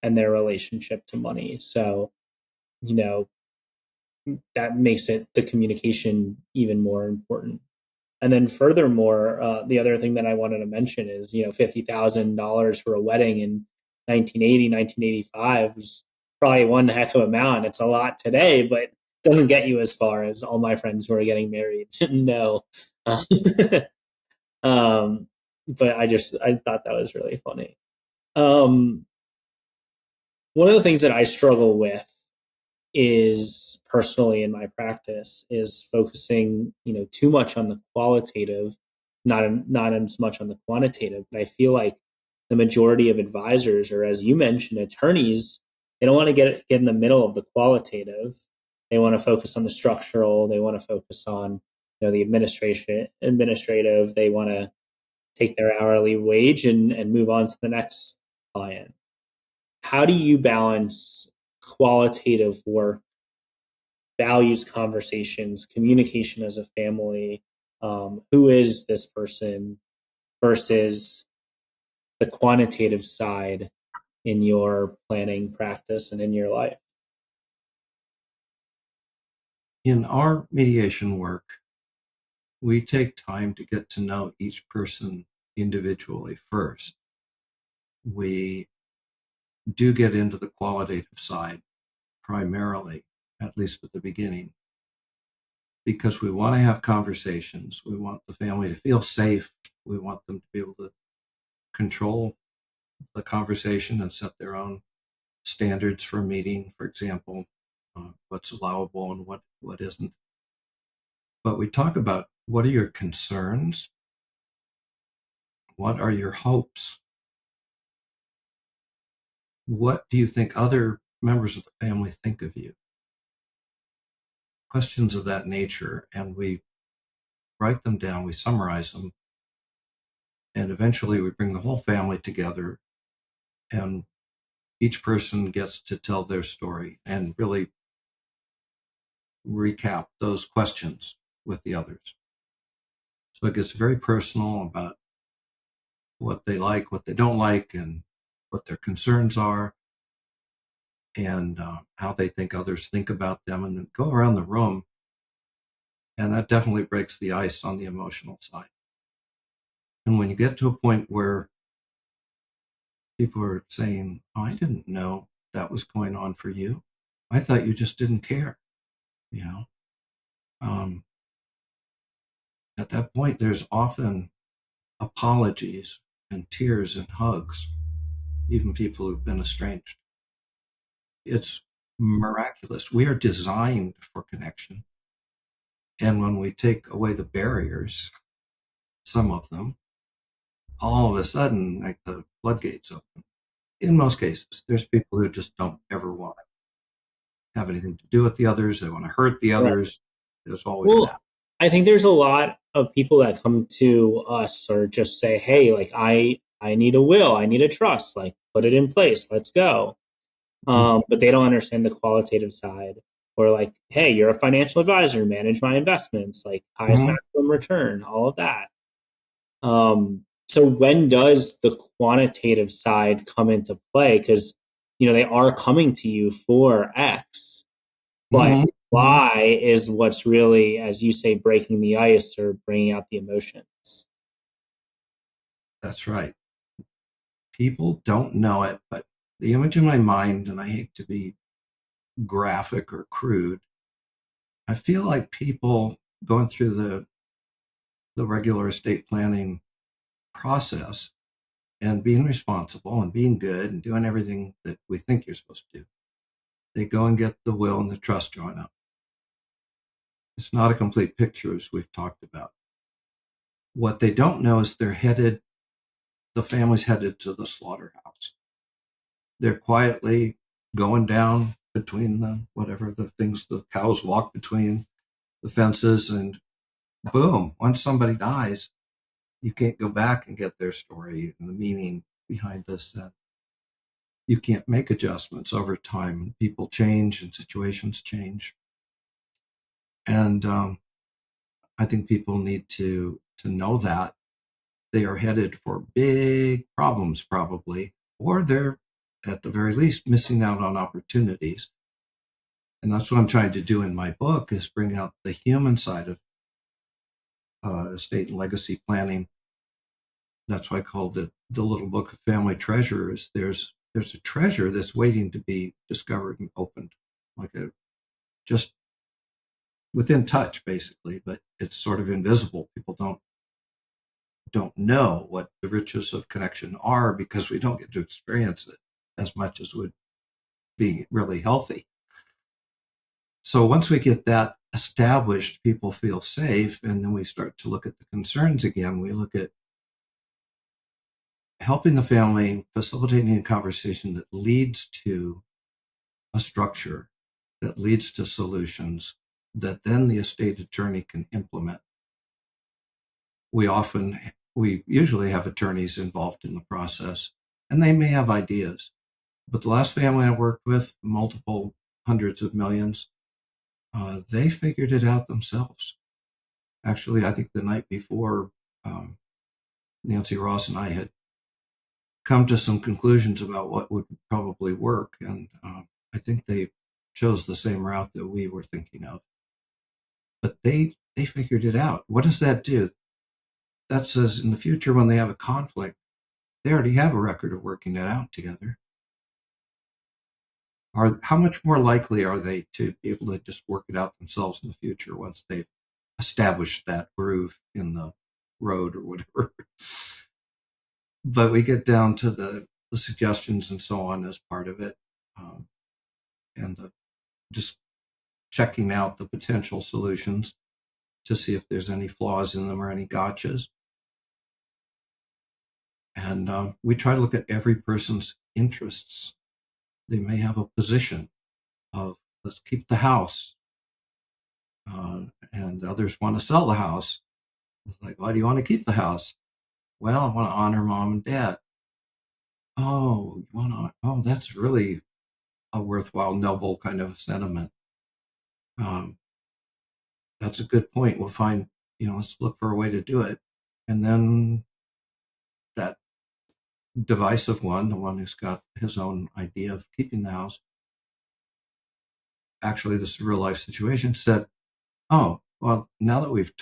and their relationship to money. So, you know, that makes it the communication even more important. And then furthermore, the other thing that I wanted to mention is, $50,000 for a wedding in 1980, 1985 was probably one heck of an amount. It's a lot today, but it doesn't get you as far as all my friends who are getting married know. Um, but I thought that was really funny. Um, One of the things that I struggle with is personally in my practice is focusing too much on the qualitative, not as much on the quantitative. But I feel like the majority of advisors, or as you mentioned, attorneys, they don't want to get in the middle of the qualitative. They want to focus on the structural. They want to focus on the administrative. They want to take their hourly wage and move on to the next client. How do you balance qualitative work, values conversations, communication as a family? Who is this person versus the quantitative side in your planning practice and in your life? in our mediation work, we take time to get to know each person individually first. We do get into the qualitative side primarily, at least at the beginning, because we want to have conversations. We want the family to feel safe. We want them to be able to control the conversation and set their own standards for meeting, for example, what's allowable and what isn't. But we talk about, what are your concerns? What are your hopes? What do you think other members of the family think of you? Questions of that nature. And we write them down, we summarize them, and eventually we bring the whole family together, and each person gets to tell their story and really recap those questions with the others. So it gets very personal about what they like, what they don't like, and what their concerns are, and how they think others think about them, and then go around the room. And that definitely breaks the ice on the emotional side. And when you get to a point where people are saying, oh, I didn't know that was going on for you. I thought you just didn't care. You know, at that point, there's often apologies and tears and hugs, even people who've been estranged. It's miraculous. We are designed for connection. And when we take away the barriers, some of them, all of a sudden, like, the floodgates open. In most cases, there's people who just don't ever want to have anything to do with the others. They want to hurt the Right. others. There's always Well, that. I think there's a lot of people that come to us or just say, "Hey, like I need a will, I need a trust, like put it in place, let's go." But they don't understand the qualitative side. Or like, "Hey, you're a financial advisor, manage my investments, like highest Mm-hmm. maximum return, all of that." So when does the quantitative side come into play? Because they are coming to you for X, but Mm-hmm. Mm-hmm. why is what's really, as you say, breaking the ice or bringing out the emotions. That's right. People don't know it, but the image in my mind, and I hate to be graphic or crude, I feel like people going through the regular estate planning process and being responsible and being good and doing everything that we think you're supposed to do. They go and get the will and the trust drawn up. It's not a complete picture, as we've talked about. What they don't know is the family's headed to the slaughterhouse. They're quietly going down between whatever the things the cows walk between the fences, and boom, once somebody dies, you can't go back and get their story and the meaning behind this. You can't make adjustments over time. People change and situations change. And I think people need to know that they are headed for big problems, probably, or they're at the very least missing out on opportunities. And that's what I'm trying to do in my book, is bring out the human side of estate and legacy planning. That's why I called it the little book of family treasures. There's a treasure that's waiting to be discovered and opened, like just within touch, basically, but it's sort of invisible. People don't know what the riches of connection are, because we don't get to experience it as much as would be really healthy. So once we get that established, people feel safe, and then we start to look at the concerns again. We look at helping the family, facilitating a conversation that leads to a structure, that leads to solutions that then the estate attorney can implement. We usually have attorneys involved in the process, and they may have ideas. But the last family I worked with, multiple hundreds of millions, they figured it out themselves. Actually, I think the night before, Nancy Ross and I had come to some conclusions about what would probably work, and I think they chose the same route that we were thinking of. But they figured it out. What does that do? That says in the future, when they have a conflict, they already have a record of working it out together. how much more likely are they to be able to just work it out themselves in the future once they've established that groove in the road or whatever? But we get down to the suggestions and so on as part of it, um, and just checking out the potential solutions to see if there's any flaws in them or any gotchas. And we try to look at every person's interests. They may have a position of, let's keep the house, and others want to sell the house. It's like, why do you want to keep the house? Well, I want to honor mom and dad. Oh, you want to? Oh, that's really a worthwhile, noble kind of sentiment. Um, that's a good point. We'll find, let's look for a way to do it. And then that divisive one, the one who's got his own idea of keeping the house, actually, this is a real life situation, said, oh, well, um, now that we've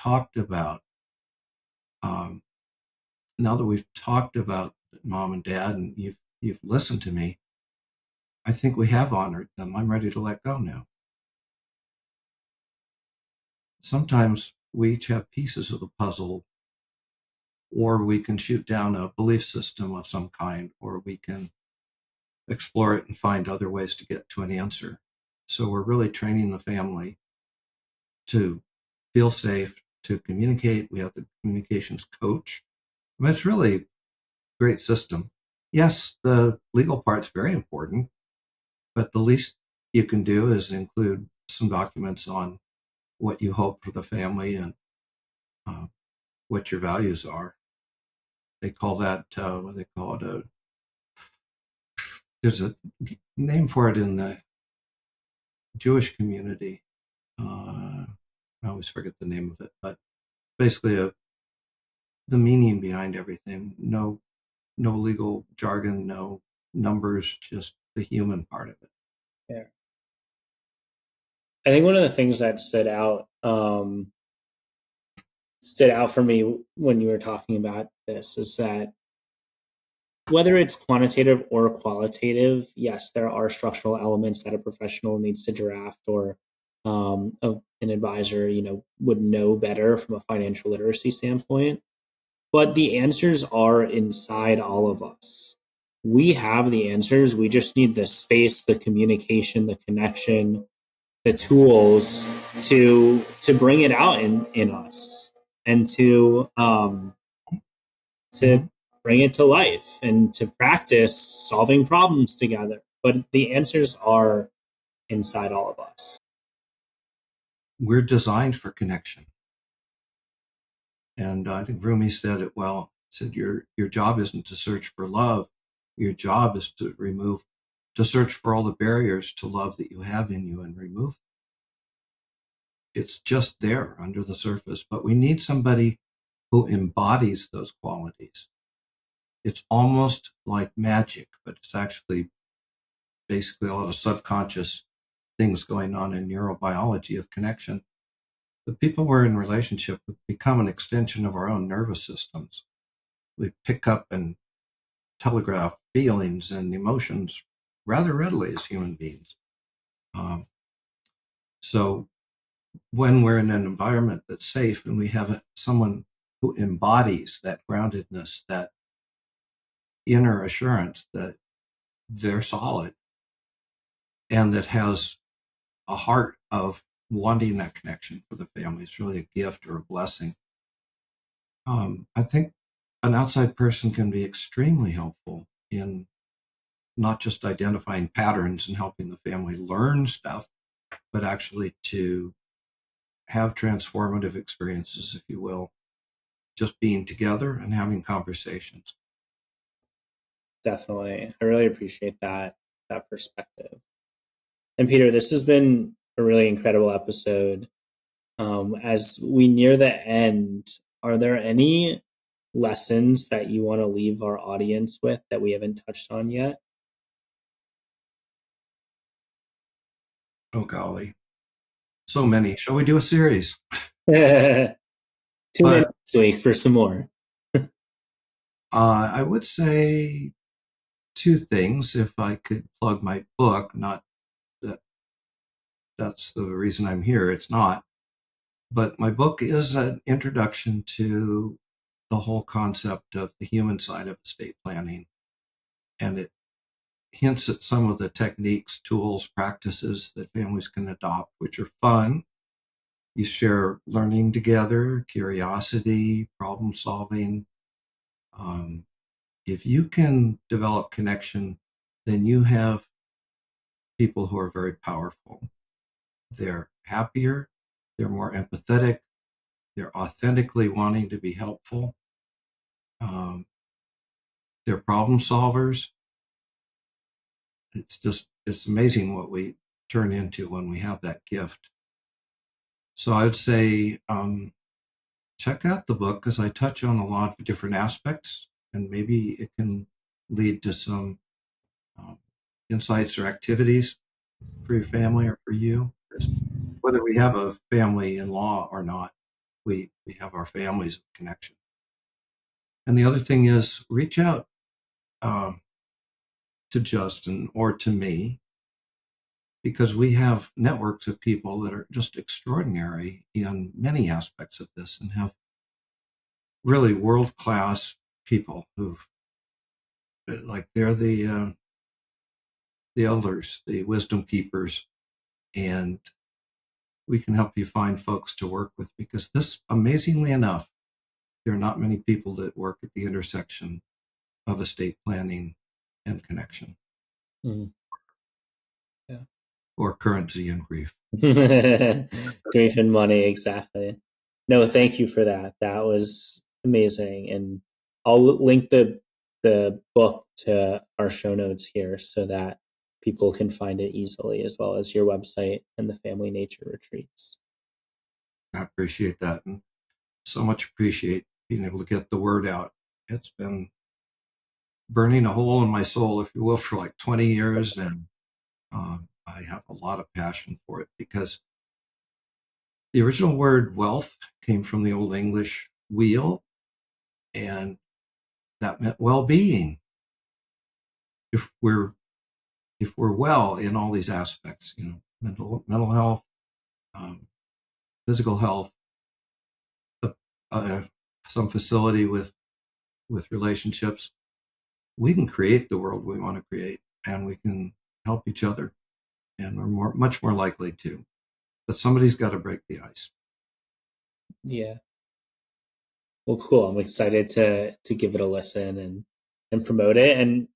talked about mom and dad and you've listened to me, I think we have honored them. I'm ready to let go now. Sometimes we each have pieces of the puzzle, or we can shoot down a belief system of some kind, or we can explore it and find other ways to get to an answer. So we're really training the family to feel safe, to communicate. We have the communications coach. I mean, it's really a great system. Yes, the legal part's very important, but the least you can do is include some documents on what you hope for the family and uh, what your values are. They call that, what do they call it? There's a name for it in the Jewish community. I always forget the name of it, but basically the meaning behind everything. No legal jargon, no numbers, just the human part of it. Yeah. I think one of the things that stood out for me when you were talking about this is that whether it's quantitative or qualitative, yes, there are structural elements that a professional needs to draft, or an advisor, would know better from a financial literacy standpoint. But the answers are inside all of us. We have the answers. We just need the space, the communication, the connection, the tools to bring it out in us, and to Mhm. bring it to life and to practice solving problems together. But the answers are inside all of us. We're designed for connection. And I think Rumi said it well. He said, your job isn't to search for love. Your job is to search for all the barriers to love that you have in you and remove. It's just there under the surface, but we need somebody who embodies those qualities. It's almost like magic, but it's actually basically a lot of subconscious things going on in neurobiology of connection. The people we're in relationship with become an extension of our own nervous systems. We pick up and telegraph feelings and emotions rather readily as human beings. Um, so when we're in an environment that's safe and we have someone who embodies that groundedness, that inner assurance that they're solid and that has a heart of wanting that connection for the family, it's really a gift or a blessing. I think an outside person can be extremely helpful in not just identifying patterns and helping the family learn stuff, but actually to have transformative experiences, if you will, just being together and having conversations. Definitely. I really appreciate that perspective. And Peter, this has been a really incredible episode. As we near the end, are there any lessons that you want to leave our audience with that we haven't touched on yet? Oh, golly. So many. Shall we do a series? Tune in But next week for some more. I would say two things if I could plug my book, not that's the reason I'm here. It's not. But my book is an introduction to the whole concept of the human side of estate planning. And it hints at some of the techniques, tools, practices that families can adopt, which are fun. You share learning together, curiosity, problem solving. If you can develop connection, then you have people who are very powerful. They're happier, they're more empathetic, they're authentically wanting to be helpful, um, they're problem solvers. It's amazing what we turn into when we have that gift. So I would say check out the book because I touch on a lot of different aspects, and maybe it can lead to some um, insights or activities for your family or for you. Whether we have a family in law or not, we have our families of connection. And the other thing is reach out um, to Justin or to me because we have networks of people that are just extraordinary in many aspects of this and have really world-class people who've like they're the elders, the wisdom keepers, and we can help you find folks to work with because this, amazingly enough, there are not many people that work at the intersection of estate planning and connection. Mm. Yeah. Or currency and grief. Grief and money, exactly. No, thank you for that. That was amazing. And I'll link the book to our show notes here so that people can find it easily, as well as your website and the family nature retreats. I appreciate that and so much appreciate being able to get the word out. It's been burning a hole in my soul, if you will, for like 20 years. And I have a lot of passion for it because the original word wealth came from the Old English wheel, and that meant well-being. If we're well in all these aspects, mental health, physical health, uh, some facility with relationships, we can create the world we want to create, and we can help each other, and we're much more likely to. But somebody's got to break the ice. Yeah. Well, cool. I'm excited to give it a listen and promote it. And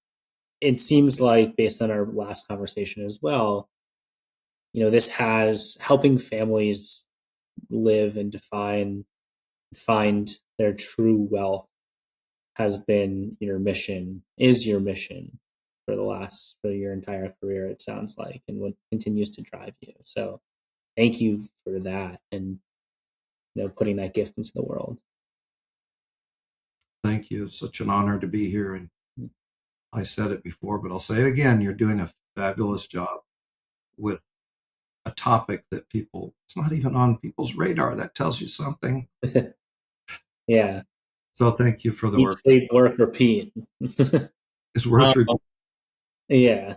it seems like, based on our last conversation as well, this has helping families live and find their true wealth has been is your mission for your entire career, it sounds like, and what continues to drive you. So thank you for that and putting that gift into the world. Thank you. It's such an honor to be here. And I said it before, but I'll say it again. You're doing a fabulous job with a topic that it's not even on people's radar. That tells you something. Yeah. So thank you for the Eat, work. sleep, work, repeat. It's worth repeating. Yeah.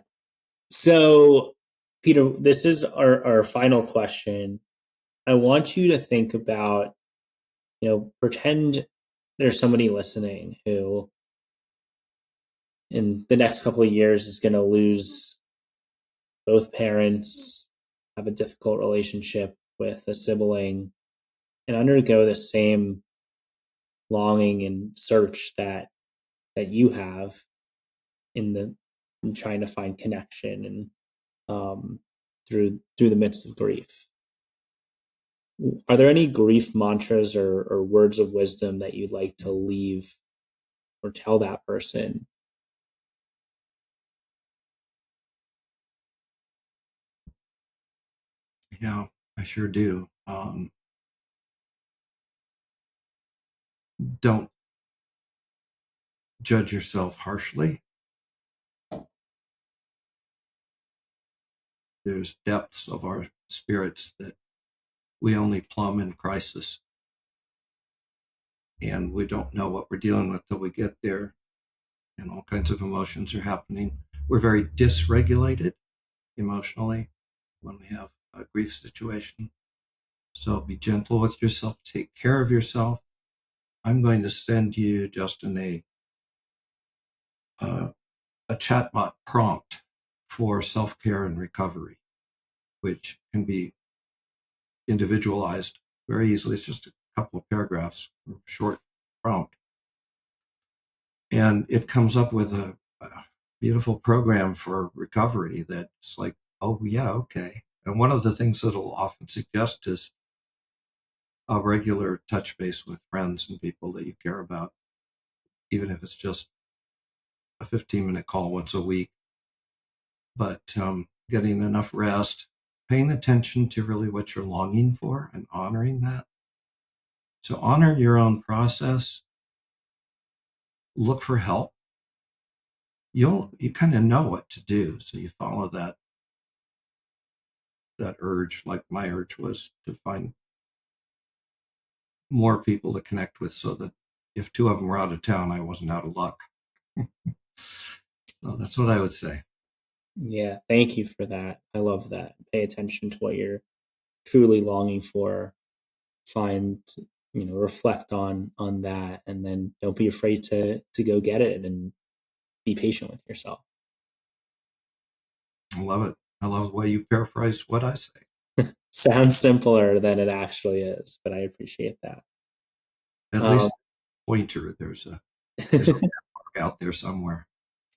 So, Peter, this is our final question. I want you to think about, pretend there's somebody listening who in the next couple of years is going to lose both parents, have a difficult relationship with a sibling, and undergo the same longing and search that you have in trying to find connection and through the midst of grief. Are there any grief mantras or words of wisdom that you'd like to leave or tell that person? Yeah, I sure do. Don't judge yourself harshly. There's depths of our spirits that we only plumb in crisis. And we don't know what we're dealing with till we get there. And all kinds of emotions are happening. We're very dysregulated emotionally when we have grief situation. So be gentle with yourself, take care of yourself. I'm going to send you, Justin, a chatbot prompt for self-care and recovery, which can be individualized very easily. It's just a couple of paragraphs, short prompt. And it comes up with a beautiful program for recovery that's like, oh, yeah, okay. And one of the things that it'll often suggest is a regular touch base with friends and people that you care about, even if it's just a 15-minute call once a week. But getting enough rest, paying attention to really what you're longing for and honoring that. So honor your own process. Look for help. You kind of know what to do, so you follow that urge. Like my urge was to find more people to connect with, so that if two of them were out of town, I wasn't out of luck. So that's what I would say. Yeah, thank you for that. I love that. Pay attention to what you're truly longing for. Find, reflect on that, and then don't be afraid to go get it, and be patient with yourself. I love it. I love the way you paraphrase what I say. Sounds simpler than it actually is, but I appreciate that. At least pointer. There's a landmark out there somewhere.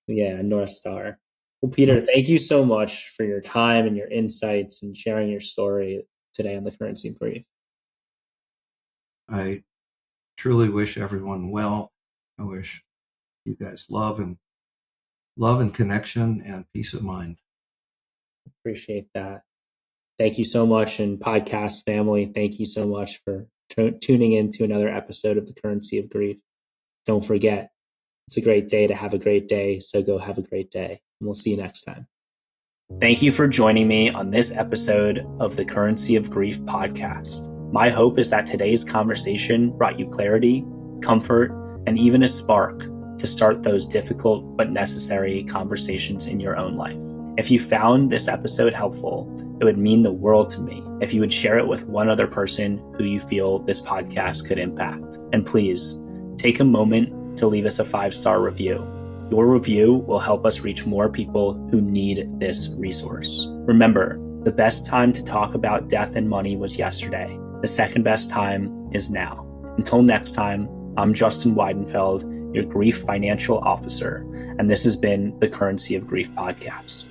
Yeah, North Star. Well, Peter, thank you so much for your time and your insights and sharing your story today on the Currency of Grief. I truly wish everyone well. I wish you guys love and connection and peace of mind. Appreciate that. Thank you so much. And podcast family, thank you so much for tuning in to another episode of the Currency of Grief. Don't forget, it's a great day to have a great day. So go have a great day. And we'll see you next time. Thank you for joining me on this episode of the Currency of Grief podcast. My hope is that today's conversation brought you clarity, comfort, and even a spark to start those difficult but necessary conversations in your own life. If you found this episode helpful, it would mean the world to me if you would share it with one other person who you feel this podcast could impact. And please, take a moment to leave us a 5-star review. Your review will help us reach more people who need this resource. Remember, the best time to talk about death and money was yesterday. The second best time is now. Until next time, I'm Justin Weidenfeld, your Grief Financial Officer, and this has been the Currency of Grief podcast.